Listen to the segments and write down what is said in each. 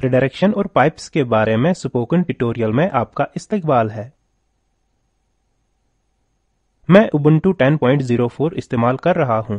Redirection और pipes के बारे में स्पोकन ट्यूटोरियल में आपका इस्तकबाल है। मैं उबुंटू 10.04 इस्तेमाल कर रहा हूं।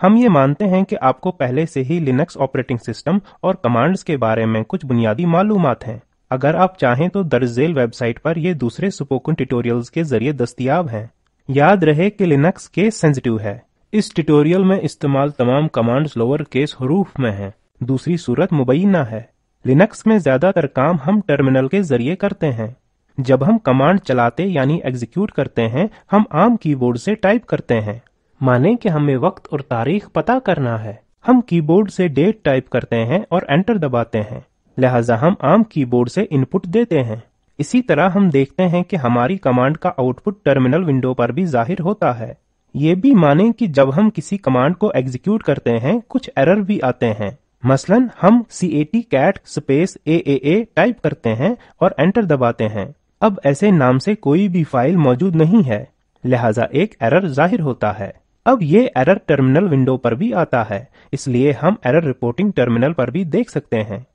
हम ये मानते हैं कि आपको पहले से ही लिनक्स ऑपरेटिंग सिस्टम और कमांड्स के बारे में कुछ बुनियादी मालूमात हैं। अगर आप चाहें तो दर्ज झेल वेबसाइट पर ये दूसरे स्पोकन ट्यूटोरियल्स के जरिए दस्तयाब हैं। याद रहे कि लिनक्स केस सेंसिटिव है। इस ट्यूटोरियल में इस्तेमाल तमाम कमांड्स लोअर केस हरूफ में हैं। दूसरी सूरत मुबैना है। लिनक्स में ज्यादातर काम हम टर्मिनल के जरिए करते हैं। जब हम कमांड चलाते यानी एग्जीक्यूट करते हैं, हम आम कीबोर्ड से टाइप करते हैं। माने कि हमें वक्त और तारीख पता करना है। हम कीबोर्ड से डेट टाइप करते हैं और एंटर दबाते हैं। लिहाजा हम आम कीबोर्ड से इनपुट देते हैं। इसी तरह हम देखते हैं कि हमारी कमांड का आउटपुट टर्मिनल विंडो पर भी जाहिर होता है। ये भी माने कि जब हम किसी कमांड को एग्जीक्यूट करते हैं, कुछ एरर भी आते हैं। मसलन हम cat स्पेस AAA टाइप करते हैं और एंटर दबाते हैं। अब ऐसे नाम से कोई भी फाइल मौजूद नहीं है, लिहाजा एक एरर जाहिर होता है। अब ये एरर टर्मिनल विंडो पर भी आता है, इसलिए हम एरर रिपोर्टिंग टर्मिनल पर भी देख सकते हैं।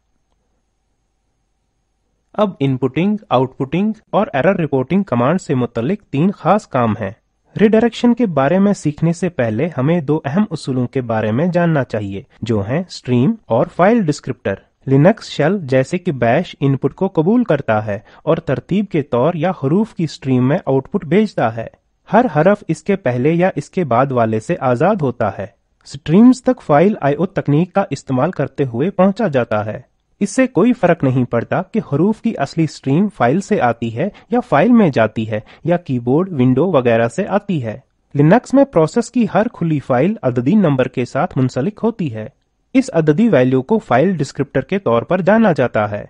अब इनपुटिंग, आउटपुटिंग और एरर रिपोर्टिंग कमांड से मुतल्लिक 3 खास काम हैं। रिडायरेक्शन के बारे में सीखने से पहले हमें 2 अहम उसूलों के बारे में जानना चाहिए, जो हैं स्ट्रीम और फाइल डिस्क्रिप्टर। लिनक्स शेल जैसे कि बैश इनपुट को कबूल करता है और तरतीब के तौर या हरूफ की स्ट्रीम में आउटपुट भेजता है। हर हरफ इसके पहले या इसके बाद वाले से आजाद होता है। स्ट्रीम्स तक फाइल IO तकनीक का इस्तेमाल करते हुए पहुंचा जाता है। इससे कोई फर्क नहीं पड़ता कि हरूफ की असली स्ट्रीम फाइल से आती है या फाइल में जाती है या कीबोर्ड, विंडो वगैरह से आती है। लिनक्स में प्रोसेस की हर खुली फाइल अददी नंबर के साथ मुंसलिक होती है। इस अददी वैल्यू को फाइल डिस्क्रिप्टर के तौर पर जाना जाता है।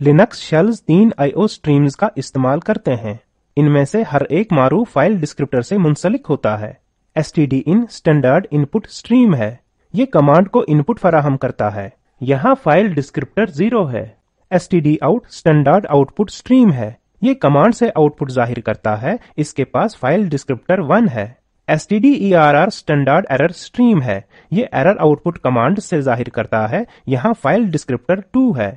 लिनक्स शेल्स 3 IO स्ट्रीम्स का इस्तेमाल करते हैं। इनमें से हर एक मारूफ फाइल डिस्क्रिप्टर से मुंसलिक होता है। stdin स्टैंडर्ड इनपुट स्ट्रीम है। ये कमांड को इनपुट फराहम करता है। यहाँ फाइल डिस्क्रिप्टर 0 है। stdout स्टैंडर्ड आउटपुट स्ट्रीम है। ये कमांड से आउटपुट जाहिर करता है। इसके पास फाइल डिस्क्रिप्टर 1 है। stderr स्टैंडर्ड एरर स्ट्रीम है। ये एरर आउटपुट कमांड से जाहिर करता है। यहाँ फाइल डिस्क्रिप्टर 2 है।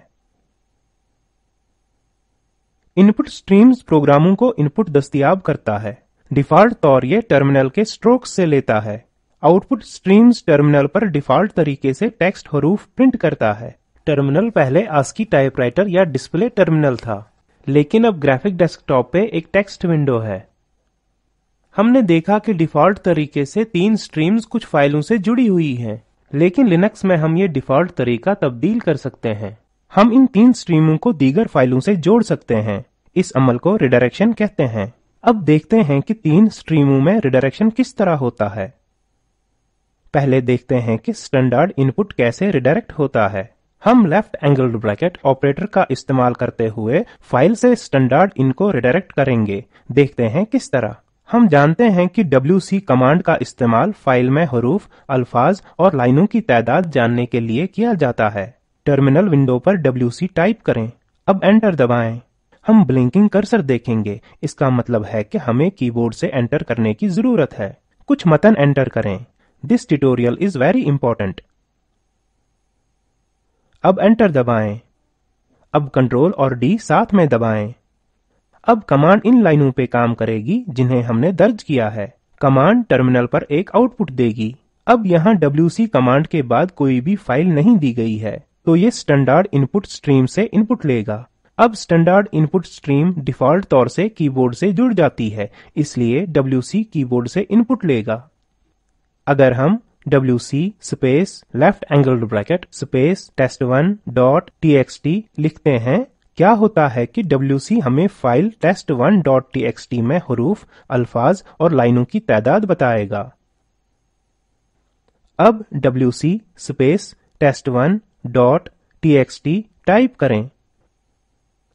इनपुट स्ट्रीम्स प्रोग्रामों को इनपुट दस्तयाब करता है। डिफॉल्ट तौर ये टर्मिनल के स्ट्रोक्स से लेता है। आउटपुट स्ट्रीम्स टर्मिनल पर डिफॉल्ट तरीके से टेक्स्ट हरूफ प्रिंट करता है। टर्मिनल पहले ASCII टाइपराइटर या डिस्प्ले टर्मिनल था, लेकिन अब ग्राफिक डेस्कटॉप पे एक टेक्स्ट विंडो है। हमने देखा कि डिफॉल्ट तरीके से 3 स्ट्रीम्स कुछ फाइलों से जुड़ी हुई हैं, लेकिन लिनक्स में हम ये डिफॉल्ट तरीका तब्दील कर सकते हैं। हम इन 3 स्ट्रीमों को दीगर फाइलों से जोड़ सकते हैं। इस अमल को रिडायरेक्शन कहते हैं। अब देखते हैं कि 3 स्ट्रीमों में रिडायरेक्शन किस तरह होता है। पहले देखते हैं कि स्टैंडर्ड इनपुट कैसे रिडायरेक्ट होता है। हम लेफ्ट एंगल्ड ब्रैकेट ऑपरेटर का इस्तेमाल करते हुए फाइल से स्टैंडर्ड इन को रिडायरेक्ट करेंगे। देखते हैं किस तरह। हम जानते हैं कि WC कमांड का इस्तेमाल फाइल में हरूफ, अल्फाज और लाइनों की तादाद जानने के लिए किया जाता है। टर्मिनल विंडो पर WC टाइप करें। अब एंटर दबाएं। हम ब्लिंकिंग कर्सर देखेंगे। इसका मतलब है कि हमें कीबोर्ड से एंटर करने की जरूरत है। कुछ मतन एंटर करें। This tutorial is very important. अब एंटर दबाएं। अब कंट्रोल और D साथ में दबाएं। अब कमांड इन लाइनों पे काम करेगी जिन्हें हमने दर्ज किया है। कमांड टर्मिनल पर एक आउटपुट देगी। अब यहाँ WC कमांड के बाद कोई भी फाइल नहीं दी गई है, तो ये स्टैंडर्ड इनपुट स्ट्रीम से इनपुट लेगा। अब स्टैंडर्ड इनपुट स्ट्रीम डिफॉल्ट तौर से कीबोर्ड से जुड़ जाती है, इसलिए WC कीबोर्ड से इनपुट लेगा। अगर हम WC space left angled bracket space test1 dot txt लिखते हैं, क्या होता है कि WC हमें फाइल test1 डॉट txt में हरूफ, अल्फाज और लाइनों की तादाद बताएगा। अब WC space test1 dot txt type करें।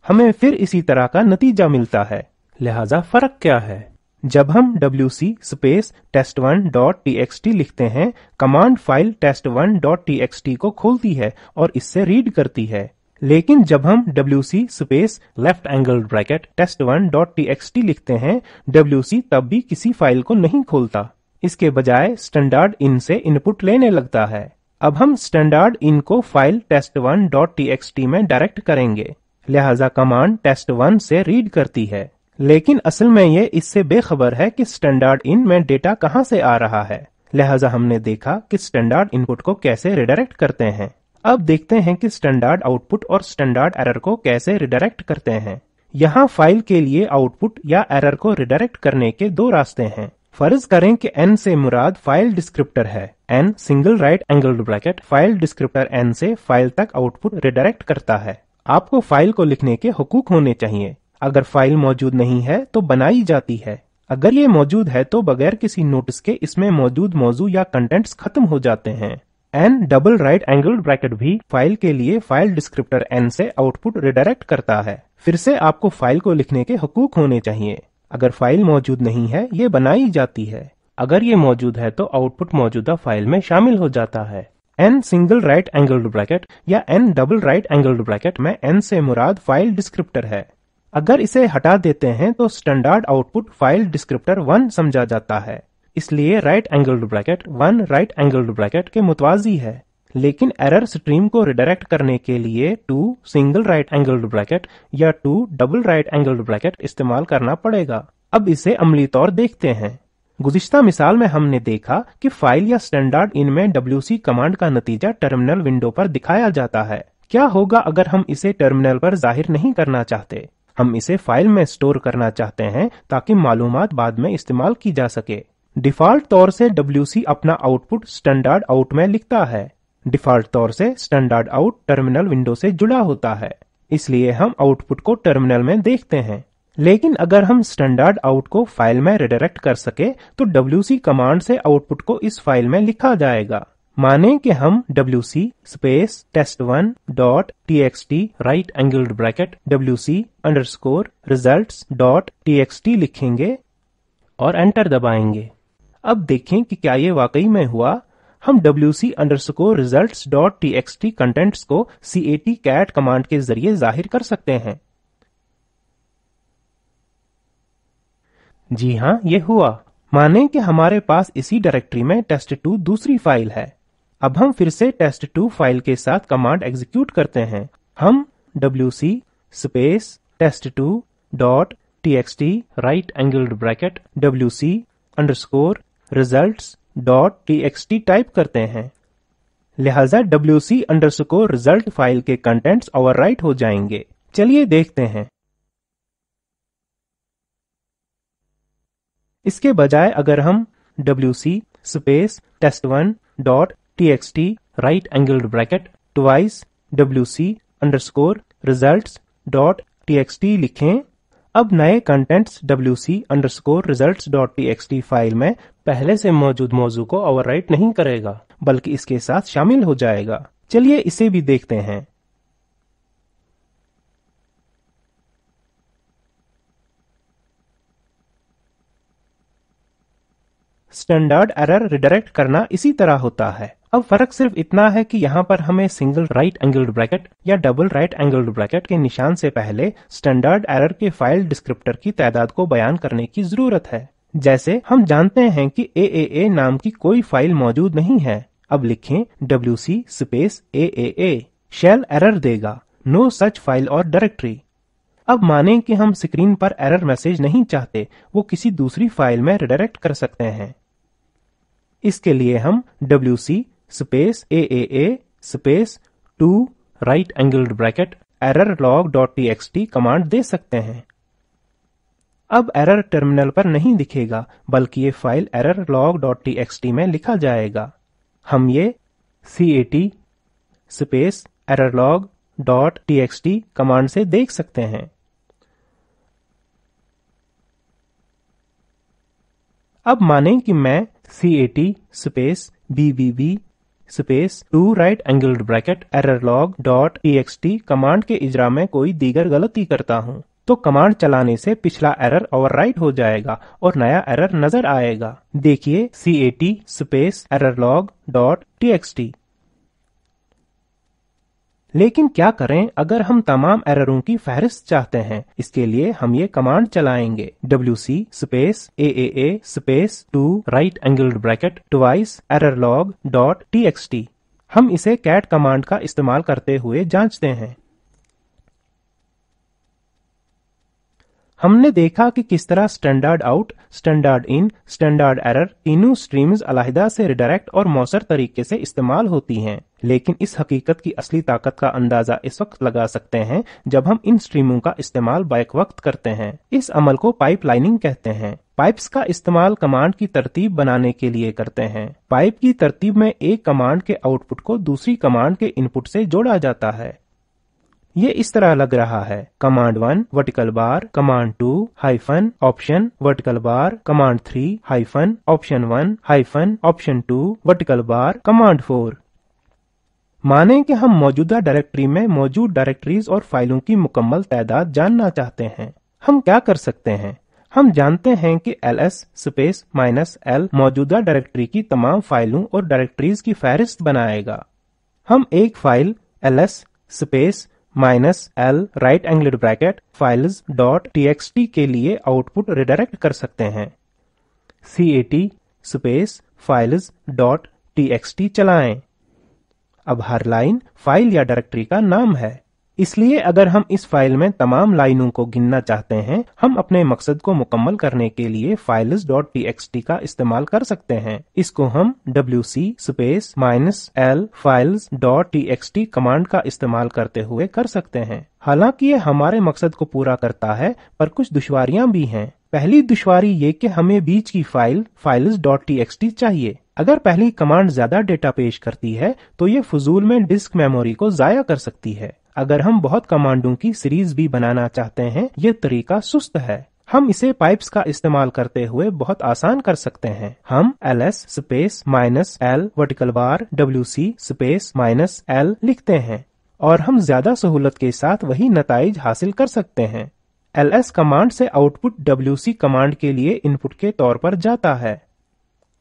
हमें फिर इसी तरह का नतीजा मिलता है। लिहाजा फर्क क्या है? जब हम WC space test1 dot txt लिखते हैं, command file test1 dot txt को खोलती है और इससे रीड करती है। लेकिन जब हम WC space left angled bracket test1 dot txt लिखते हैं, WC तब भी किसी फाइल को नहीं खोलता। इसके बजाय स्टैंडर्ड इन से इनपुट लेने लगता है। अब हम स्टैंडर्ड इन को फाइल test1.txt में डायरेक्ट करेंगे, लिहाजा कमांड test1 से रीड करती है, लेकिन असल में ये इससे बेखबर है कि स्टैंडर्ड इन में डेटा कहाँ से आ रहा है। लिहाजा हमने देखा कि स्टैंडर्ड इनपुट को कैसे रिडायरेक्ट करते हैं। अब देखते हैं कि स्टैंडर्ड आउटपुट और स्टैंडर्ड एरर को कैसे रिडायरेक्ट करते हैं। यहाँ फाइल के लिए आउटपुट या एरर को रिडायरेक्ट करने के दो रास्ते हैं। फर्ज करें कि n से मुराद फाइल डिस्क्रिप्टर है। n single right angled bracket file descriptor n से फाइल तक आउटपुट रिडायरेक्ट करता है। आपको फाइल को लिखने के हुकूक होने चाहिए। अगर फाइल मौजूद नहीं है तो बनाई जाती है। अगर ये मौजूद है तो बगैर किसी नोटिस के इसमें मौजूद मौजू या कंटेंट्स खत्म हो जाते हैं। n double right angled bracket भी फाइल के लिए फाइल डिस्क्रिप्टर n से आउटपुट रिडायरेक्ट करता है। फिर से आपको फाइल को लिखने के हुकूक होने चाहिए। अगर फाइल मौजूद नहीं है ये बनाई जाती है। अगर ये मौजूद है तो आउटपुट मौजूदा फाइल में शामिल हो जाता है। n single right angled bracket या n double right angled bracket में n से मुराद फाइल डिस्क्रिप्टर है। अगर इसे हटा देते हैं तो स्टैंडर्ड आउटपुट फाइल डिस्क्रिप्टर 1 समझा जाता है, इसलिए right angled bracket 1 right angled bracket के मुतवाजी है। लेकिन एरर स्ट्रीम को रिडायरेक्ट करने के लिए 2 सिंगल राइट एंगल्ड ब्रैकेट या 2 डबल राइट एंगल्ड ब्रैकेट इस्तेमाल करना पड़ेगा। अब इसे अमली तौर देखते हैं। गुज़िश्ता मिसाल में हमने देखा कि फाइल या स्टैंडर्ड इन में wc कमांड का नतीजा टर्मिनल विंडो पर दिखाया जाता है। क्या होगा अगर हम इसे टर्मिनल पर जाहिर नहीं करना चाहते? हम इसे फाइल में स्टोर करना चाहते हैं ताकि मालूमात बाद में इस्तेमाल की जा सके। डिफॉल्ट तौर से wc अपना आउटपुट स्टैंडर्ड आउट में लिखता है। डिफॉल्ट तौर से स्टैंडर्ड आउट टर्मिनल विंडो से जुड़ा होता है, इसलिए हम आउटपुट को टर्मिनल में देखते हैं। लेकिन अगर हम स्टैंडर्ड आउट को फाइल में रिडायरेक्ट कर सके तो wc कमांड से आउटपुट को इस फाइल में लिखा जाएगा। माने कि हम wc space test1 dot txt right angled bracket wc underscore results dot txt लिखेंगे और एंटर दबाएंगे। अब देखें कि क्या ये वाकई में हुआ। हम wc underscore results dot txt contents को cat कमांड के जरिए जाहिर कर सकते हैं। जी हाँ, ये हुआ। माने कि हमारे पास इसी डायरेक्टरी में test2 दूसरी फाइल है। अब हम फिर से test2 फाइल के साथ कमांड एग्जीक्यूट करते हैं। हम wc space test2 dot txt right angled bracket wc underscore results dot txt type करते हैं। लिहाजा wc अंडरस्कोर रिजल्ट फाइल के कंटेंट्स ओवरराइट हो जाएंगे। चलिए देखते हैं। इसके बजाय अगर हम wc space test1 dot txt right angled bracket twice wc underscore results dot txt लिखें, अब नए contents wc underscore results dot txt file में पहले से मौजूद मौजू को ओवरराइट नहीं करेगा, बल्कि इसके साथ शामिल हो जाएगा। चलिए इसे भी देखते हैं। स्टैंडर्ड एरर रिडायरेक्ट करना इसी तरह होता है। अब फर्क सिर्फ इतना है कि यहाँ पर हमें सिंगल राइट एंगल्ड ब्रैकेट या डबल राइट एंगल्ड ब्रैकेट के निशान से पहले स्टैंडर्ड एरर के फाइल डिस्क्रिप्टर की तादाद को बयान करने की जरूरत है। जैसे हम जानते हैं कि AAA नाम की कोई फाइल मौजूद नहीं है। अब लिखें wc space AAA, shell error देगा नो सच फाइल और डायरेक्टरी। अब मानें कि हम स्क्रीन पर एरर मैसेज नहीं चाहते, वो किसी दूसरी फाइल में रिडायरेक्ट कर सकते हैं। इसके लिए हम wc space AAA space 2 right angled bracket error log dot txt command दे सकते हैं। अब एरर टर्मिनल पर नहीं दिखेगा, बल्कि ये file error log dot txt में लिखा जाएगा। हम ये cat space error log dot txt command से देख सकते हैं। अब मानें कि मैं cat space bbb space 2 right angled bracket error log dot txt command के इजरा में कोई दीगर गलती करता हूं, तो कमांड चलाने से पिछला एरर ओवरराइट हो जाएगा और नया एरर नजर आएगा। देखिए cat space error log dot txt। लेकिन क्या करें अगर हम तमाम एररों की फहरिस्त चाहते हैं? इसके लिए हम ये कमांड चलाएंगे wc space AAA space 2 right angled bracket twice error log dot txt। हम इसे cat कमांड का इस्तेमाल करते हुए जांचते हैं। हमने देखा कि किस तरह standard out, standard in, standard error तीनों स्ट्रीम्स अलहदा से रिडायरेक्ट और मौसर तरीके से इस्तेमाल होती हैं, लेकिन इस हकीकत की असली ताकत का अंदाजा इस वक्त लगा सकते हैं जब हम इन स्ट्रीमों का इस्तेमाल बैक वक्त करते हैं। इस अमल को पाइपलाइनिंग कहते हैं। पाइप्स का इस्तेमाल कमांड की तरतीब बनाने के लिए करते हैं। पाइप की तरतीब में एक कमांड के आउटपुट को दूसरी कमांड के इनपुट से जोड़ा जाता है। ये इस तरह लग रहा है: command 1 vertical bar, command 2 hyphen option vertical bar, command 3 hyphen option 1 hyphen option 2 vertical bar, command 4। माने कि हम मौजूदा डायरेक्टरी में मौजूद डायरेक्टरीज और फाइलों की मुकम्मल तादाद जानना चाहते हैं। हम क्या कर सकते हैं? हम जानते हैं कि ls स्पेस -l मौजूदा डायरेक्टरी की तमाम फाइलों और डायरेक्टरीज की फहरिस्त बनाएगा। हम एक file ls space -l right angled bracket files dot txt के लिए आउटपुट रिडायरेक्ट कर सकते हैं। cat space files dot txt चलाएं। अब हर लाइन फाइल या डायरेक्टरी का नाम है, इसलिए अगर हम इस फाइल में तमाम लाइनों को गिनना चाहते हैं, हम अपने मकसद को मुकम्मल करने के लिए files.txt का इस्तेमाल कर सकते हैं। इसको हम wc space -l files.txt command का इस्तेमाल करते हुए कर सकते हैं। हालांकि ये हमारे मकसद को पूरा करता है, पर कुछ दुश्वारियां भी हैं। पहली दुश्वारी ये कि हमें बीच की फाइल files.txt चाहिए। अगर पहली कमांड ज्यादा डेटा पेश करती है तो ये फजूल में डिस्क मेमोरी को जाया कर सकती है। अगर हम बहुत कमांडों की सीरीज भी बनाना चाहते हैं, ये तरीका सुस्त है। हम इसे पाइप्स का इस्तेमाल करते हुए बहुत आसान कर सकते हैं। हम ls space -l vertical bar wc space -l लिखते हैं और हम ज्यादा सहूलत के साथ वही नताइज हासिल कर सकते हैं। ls कमांड से आउटपुट wc कमांड के लिए इनपुट के तौर पर जाता है।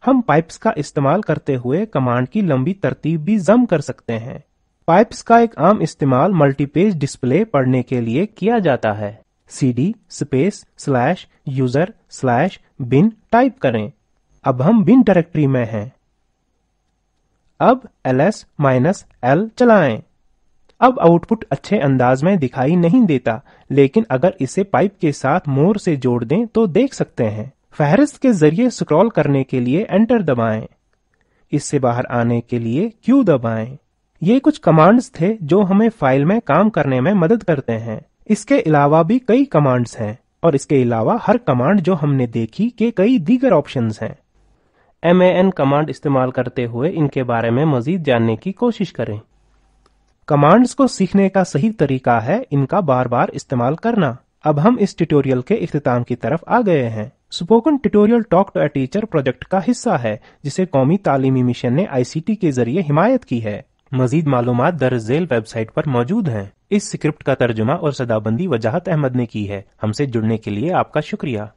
हम पाइप्स का इस्तेमाल करते हुए कमांड की लंबी तरतीब भी जम कर सकते हैं। पाइप्स का एक आम इस्तेमाल मल्टीपेज डिस्प्ले पढ़ने के लिए किया जाता है। cd स्पेस /user/bin टाइप करें। अब हम बिन डायरेक्टरी में हैं। अब ls-l चलाएं। अब आउटपुट अच्छे अंदाज में दिखाई नहीं देता, लेकिन अगर इसे पाइप के साथ मोर से जोड़ दें तो देख सकते हैं। फहरिस्त के जरिए स्क्रॉल करने के लिए एंटर दबाएं। इससे बाहर आने के लिए Q दबाएं। ये कुछ कमांड्स थे जो हमें फाइल में काम करने में मदद करते हैं। इसके अलावा भी कई कमांड्स हैं और इसके अलावा हर कमांड जो हमने देखी के कई दीगर ऑप्शंस हैं। man कमांड इस्तेमाल करते हुए इनके बारे में मजीद जानने की कोशिश करें। कमांड्स को सीखने का सही तरीका है इनका बार बार इस्तेमाल करना। अब हम इस ट्यूटोरियल के इख्तिताम की तरफ आ गए हैं। Spoken tutorial talk to a teacher project का हिस्सा है, जिसे कौमी तालीमी मिशन ने ICT के जरिए हिमायत की है। मजीद मालूमात दर्ज झेल वेबसाइट पर मौजूद हैं। इस स्क्रिप्ट का तर्जुमा और सदाबंदी वजाहत अहमद ने की है। हमसे जुड़ने के लिए आपका शुक्रिया।